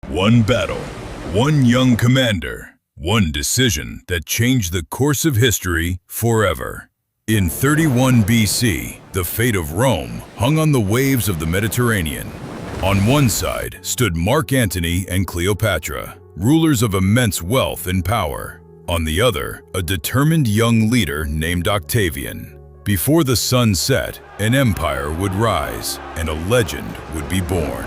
One battle, one young commander, one decision that changed the course of history forever. In 31 BC, the fate of Rome hung on the waves of the Mediterranean. On one side stood Mark Antony and Cleopatra, rulers of immense wealth and power. On the other, a determined young leader named Octavian. Before the sun set, an empire would rise and a legend would be born.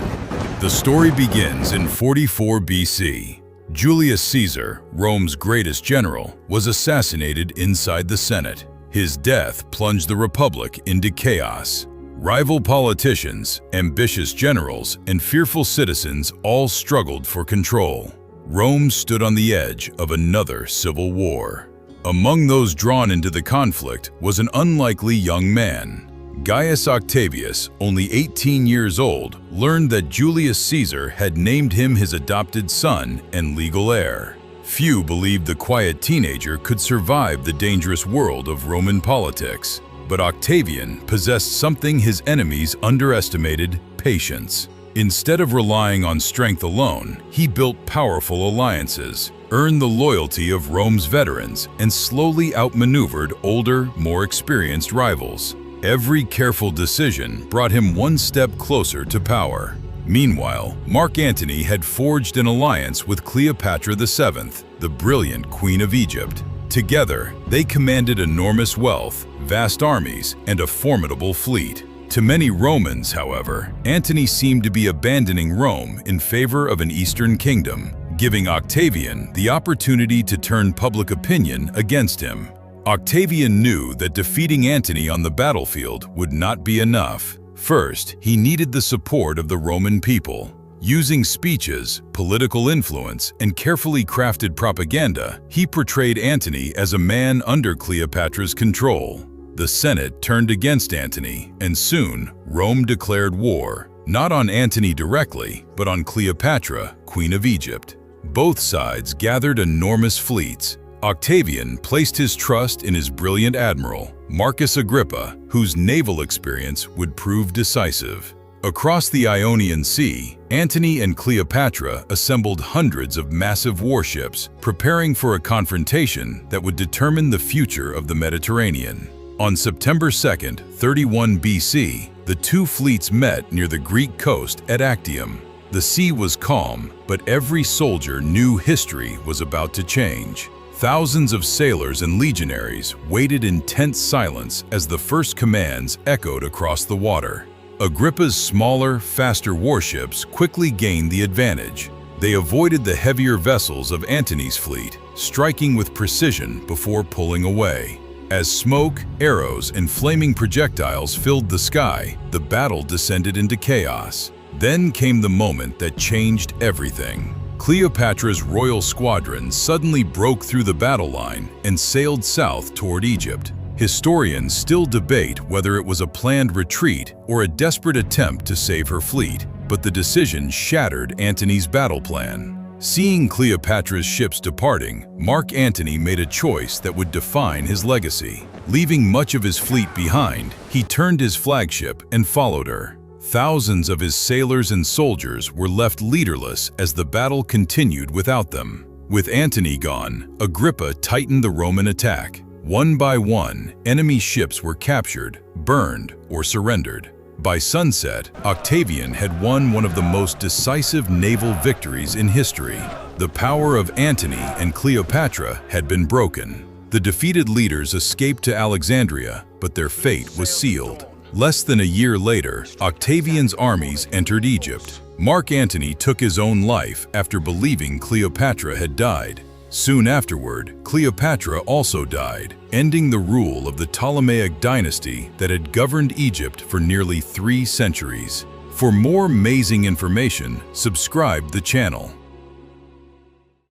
The story begins in 44 BC. Julius Caesar, Rome's greatest general, was assassinated inside the Senate. His death plunged the Republic into chaos. Rival politicians, ambitious generals, and fearful citizens all struggled for control. Rome stood on the edge of another civil war. Among those drawn into the conflict was an unlikely young man. Gaius Octavius, only 18 years old, learned that Julius Caesar had named him his adopted son and legal heir. Few believed the quiet teenager could survive the dangerous world of Roman politics. But Octavian possessed something his enemies underestimated: patience. Instead of relying on strength alone, he built powerful alliances, earned the loyalty of Rome's veterans, and slowly outmaneuvered older, more experienced rivals. Every careful decision brought him one step closer to power. Meanwhile, Mark Antony had forged an alliance with Cleopatra VII, the brilliant Queen of Egypt. Together, they commanded enormous wealth, vast armies, and a formidable fleet. To many Romans, however, Antony seemed to be abandoning Rome in favor of an Eastern kingdom, giving Octavian the opportunity to turn public opinion against him. Octavian knew that defeating Antony on the battlefield would not be enough. First, he needed the support of the Roman people. Using speeches, political influence, and carefully crafted propaganda, he portrayed Antony as a man under Cleopatra's control. The Senate turned against Antony, and soon Rome declared war, not on Antony directly, but on Cleopatra, Queen of Egypt. Both sides gathered enormous fleets. Octavian placed his trust in his brilliant admiral, Marcus Agrippa, whose naval experience would prove decisive. Across the Ionian Sea, Antony and Cleopatra assembled hundreds of massive warships, preparing for a confrontation that would determine the future of the Mediterranean. On September 2, 31 BC, the two fleets met near the Greek coast at Actium. The sea was calm, but every soldier knew history was about to change. Thousands of sailors and legionaries waited in tense silence as the first commands echoed across the water. Agrippa's smaller, faster warships quickly gained the advantage. They avoided the heavier vessels of Antony's fleet, striking with precision before pulling away. As smoke, arrows, and flaming projectiles filled the sky, the battle descended into chaos. Then came the moment that changed everything. Cleopatra's royal squadron suddenly broke through the battle line and sailed south toward Egypt. Historians still debate whether it was a planned retreat or a desperate attempt to save her fleet, but the decision shattered Antony's battle plan. Seeing Cleopatra's ships departing, Mark Antony made a choice that would define his legacy. Leaving much of his fleet behind, he turned his flagship and followed her. Thousands of his sailors and soldiers were left leaderless as the battle continued without them. With Antony gone, Agrippa tightened the Roman attack. One by one, enemy ships were captured, burned, or surrendered. By sunset, Octavian had won one of the most decisive naval victories in history. The power of Antony and Cleopatra had been broken. The defeated leaders escaped to Alexandria, but their fate was sealed. Less than a year later, Octavian's armies entered Egypt. Mark Antony took his own life after believing Cleopatra had died. Soon afterward, Cleopatra also died, ending the rule of the Ptolemaic dynasty that had governed Egypt for nearly 3 centuries. For more amazing information, subscribe the channel.